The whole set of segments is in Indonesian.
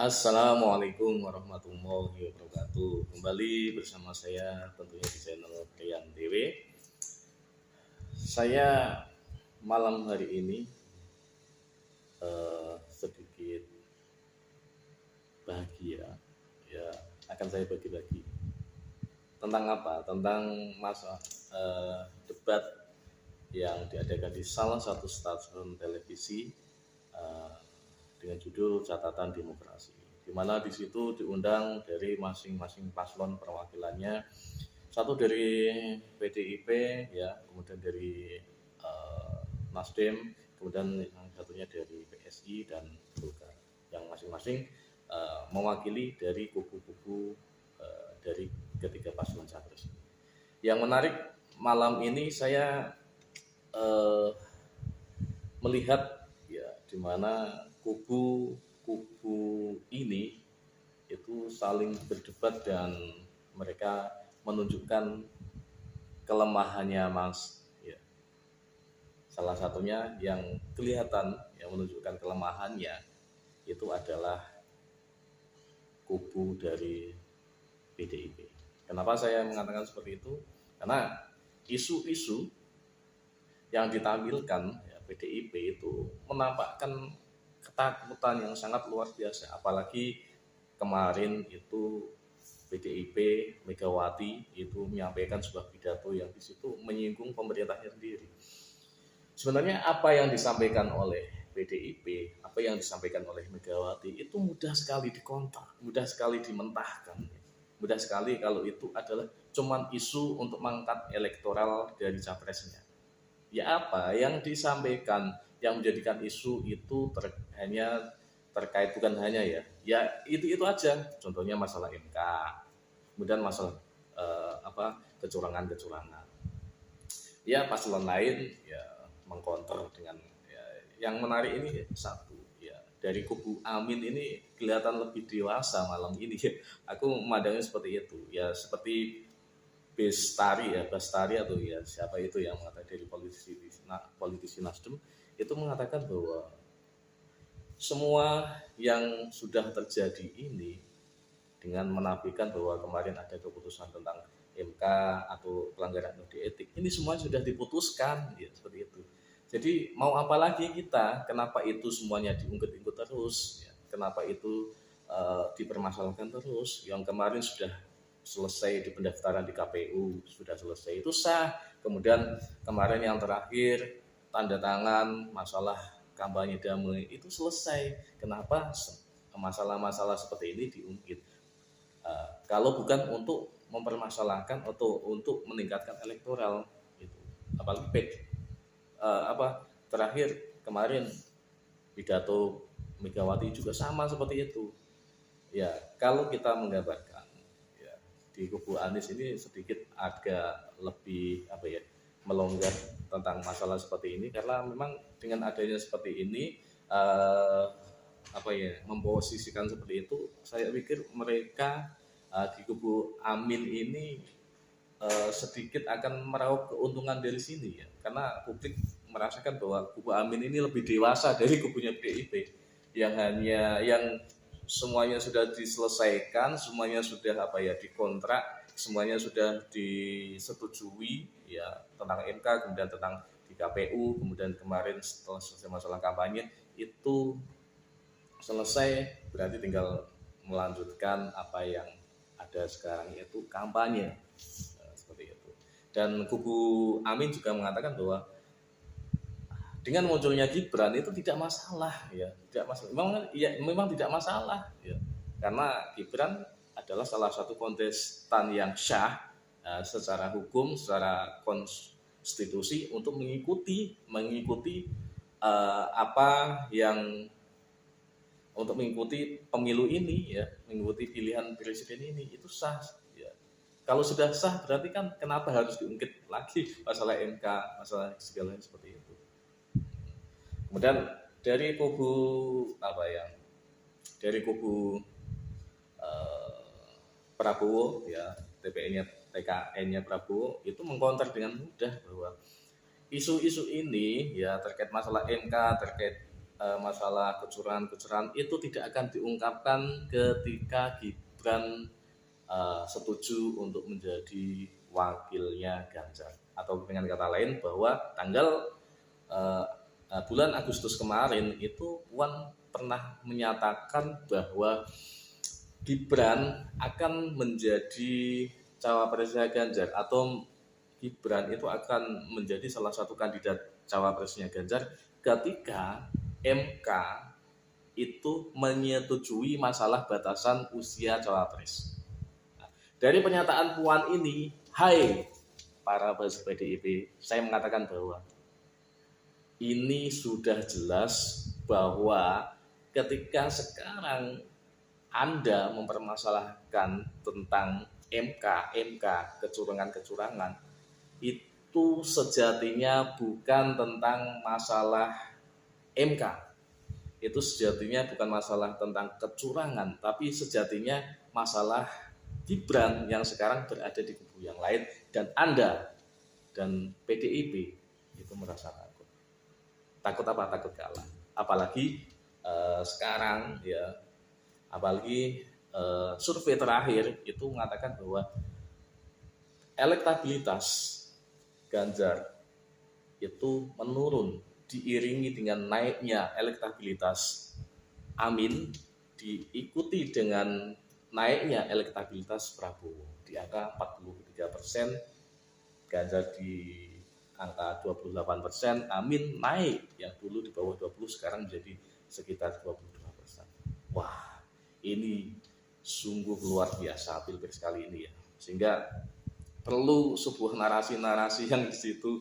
Assalamualaikum warahmatullahi wabarakatuh. Kembali bersama saya tentunya di channel Rian TV. Saya malam hari ini sedikit bahagia, ya akan saya bagi-bagi tentang apa? Tentang masa debat yang diadakan di salah satu stasiun televisi dengan judul Catatan Demokrasi, di mana di situ diundang dari masing-masing paslon perwakilannya, satu dari PDIP, ya, kemudian dari Nasdem, kemudian yang satunya dari PSI dan Golkar, yang masing-masing mewakili dari kubu-kubu dari ketiga paslon capres. Yang menarik malam ini saya melihat ya di mana kubu-kubu ini itu saling berdebat dan mereka menunjukkan kelemahannya, Mas. Ya. Salah satunya yang kelihatan yang menunjukkan kelemahannya itu adalah kubu dari PDIP. Kenapa saya mengatakan seperti itu? Karena isu-isu yang ditampilkan ya, PDIP itu menampakkan ketakutan yang sangat luar biasa. Apalagi kemarin itu PDIP Megawati itu menyampaikan sebuah pidato yang di situ menyinggung pemerintahnya sendiri. Sebenarnya apa yang disampaikan oleh PDIP, apa yang disampaikan oleh Megawati itu mudah sekali dikontak, mudah sekali dimentahkan, mudah sekali kalau itu adalah cuman isu untuk mengangkat elektoral dari capresnya. Ya apa yang disampaikan yang menjadikan isu itu hanya terkait, bukan hanya ya itu aja, contohnya masalah MK, kemudian masalah kecurangan ya. Paslon lain ya mengkonter dengan ya. Yang menarik ini satu ya, dari kubu Amin ini kelihatan lebih dewasa malam ini ya. Aku memandangnya seperti itu ya, seperti Bastari atau ya siapa itu yang mengatakan, dari politisi Nasdem itu mengatakan bahwa semua yang sudah terjadi ini dengan menafikan bahwa kemarin ada keputusan tentang MK atau pelanggaran kode etik, ini semua sudah diputuskan ya, seperti itu. Jadi mau apa lagi kita? Kenapa itu semuanya diungkit-ungkit terus ya? Kenapa itu dipermasalahkan terus? Yang kemarin sudah selesai di pendaftaran di KPU, sudah selesai, itu sah. Kemudian kemarin yang terakhir tanda tangan masalah kampanye damai itu selesai. Kenapa masalah-masalah seperti ini diungkit? Kalau bukan untuk mempermasalahkan atau untuk meningkatkan elektoral itu. Apalagi terakhir kemarin pidato Megawati juga sama seperti itu. Ya, kalau kita menggambarkan ya, di kubu Anies ini sedikit agak lebih melonggar tentang masalah seperti ini, karena memang dengan adanya seperti ini memposisikan seperti itu, saya pikir mereka di kubu Amin ini sedikit akan meraup keuntungan dari sini ya, karena publik merasakan bahwa kubu Amin ini lebih dewasa dari kubunya PDIP yang semuanya sudah diselesaikan, semuanya sudah dikontrak, semuanya sudah disetujui ya, tentang MK, kemudian tentang di KPU, kemudian kemarin setelah selesai masalah kampanye itu selesai, berarti tinggal melanjutkan apa yang ada sekarang, yaitu kampanye seperti itu. Dan kubu Amin juga mengatakan bahwa dengan munculnya Gibran itu tidak masalah ya, tidak masalah. Memang tidak masalah ya, karena Gibran adalah salah satu kontestan yang syah secara hukum, secara konstitusi untuk mengikuti untuk mengikuti pemilu ini ya, mengikuti pilihan presiden ini, itu sah ya. Kalau sudah sah berarti kan kenapa harus diungkit lagi masalah MK, masalah segala seperti itu. Kemudian dari kubu Prabowo ya, TKN-nya Prabowo itu mengkonter dengan mudah bahwa isu-isu ini ya terkait masalah MK, terkait masalah kecurangan-kecurangan itu tidak akan diungkapkan ketika Gibran setuju untuk menjadi wakilnya Ganjar. Atau dengan kata lain bahwa tanggal bulan Agustus kemarin itu Puan pernah menyatakan bahwa Gibran akan menjadi cawapresnya Ganjar, atau Gibran itu akan menjadi salah satu kandidat cawapresnya Ganjar ketika MK itu menyetujui masalah batasan usia cawapres. Nah, dari pernyataan Puan ini, hai para buzzer PDIP, saya mengatakan bahwa ini sudah jelas bahwa ketika sekarang Anda mempermasalahkan tentang MK, kecurangan-kecurangan, itu sejatinya bukan tentang masalah MK. Itu sejatinya bukan masalah tentang kecurangan, tapi sejatinya masalah Gibran yang sekarang berada di kubu yang lain, dan Anda dan PDIP itu merasa takut. Takut apa? Takut kalah. Apalagi sekarang ya, apalagi survei terakhir itu mengatakan bahwa elektabilitas Ganjar itu menurun diiringi dengan naiknya elektabilitas Amin, diikuti dengan naiknya elektabilitas Prabowo di angka 43%, Ganjar di angka 28%, Amin naik yang dulu di bawah 20 sekarang menjadi sekitar 22%. Wah, ini sungguh luar biasa pilpres kali ini ya, sehingga perlu sebuah narasi-narasi yang di situ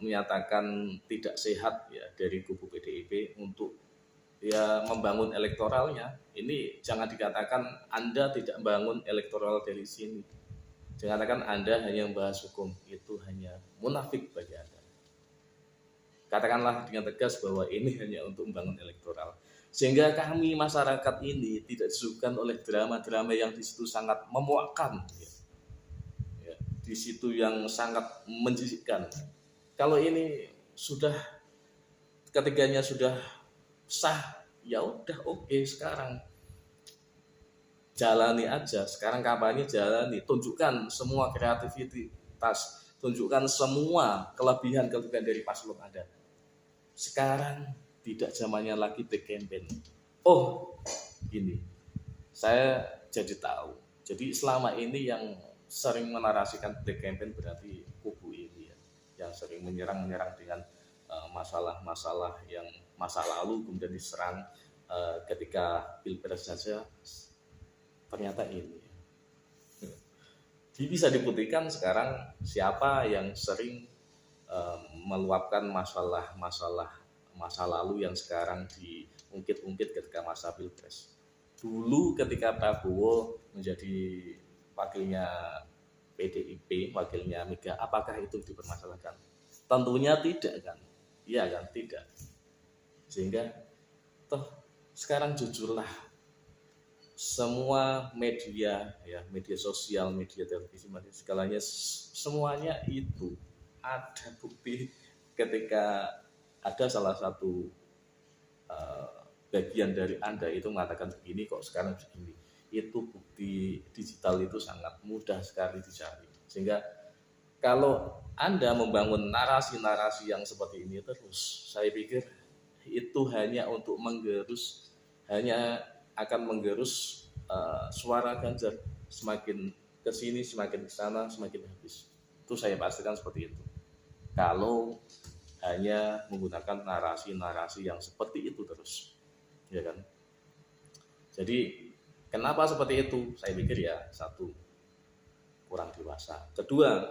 menyatakan tidak sehat ya dari kubu PDIP untuk ya membangun elektoralnya. Ini jangan dikatakan Anda tidak membangun elektoral dari sini, jangan katakan Anda hanya membahas hukum, itu hanya munafik bagi Anda. Katakanlah dengan tegas bahwa ini hanya untuk membangun elektoral, sehingga kami masyarakat ini tidak disuguhkan oleh drama-drama yang di situ sangat memuakkan ya, di situ yang sangat menjijikan. Kalau ini sudah ketiganya sudah sah, ya udah oke, sekarang jalani aja. Sekarang kampanye jalani, tunjukkan semua kreativitas, tunjukkan semua kelebihan-kelebihan dari paslon Anda. Sekarang tidak zamannya lagi back campaign. Oh, gini, saya jadi tahu. Jadi selama ini yang sering menarasikan back campaign berarti kubu ini ya, yang sering menyerang dengan masalah-masalah yang masa lalu kemudian diserang ketika pilpres saja. Ternyata ini bisa dibuktikan sekarang siapa yang sering meluapkan masa lalu yang sekarang diungkit-ungkit ketika masa pilpres. Dulu ketika Prabowo menjadi wakilnya PDIP, wakilnya Mega, apakah itu dipermasalahkan? Tentunya tidak kan? Iya kan? Tidak. Sehingga toh sekarang jujurlah, semua media ya, media sosial, media televisi, media segalanya, semuanya itu ada bukti ketika ada salah satu bagian dari Anda itu mengatakan begini kok sekarang begini. Itu bukti digital itu sangat mudah sekali dicari. Sehingga kalau Anda membangun narasi-narasi yang seperti ini terus, saya pikir itu hanya untuk menggerus, hanya akan menggerus suara Ganjar, semakin ke sini, semakin ke sana, semakin habis. Itu saya pastikan seperti itu. Kalau hanya menggunakan narasi-narasi yang seperti itu terus, ya kan? Jadi kenapa seperti itu? Saya pikir ya, satu, kurang dewasa. Kedua,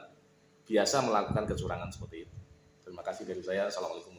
biasa melakukan kecurangan seperti itu. Terima kasih dari saya. Assalamualaikum.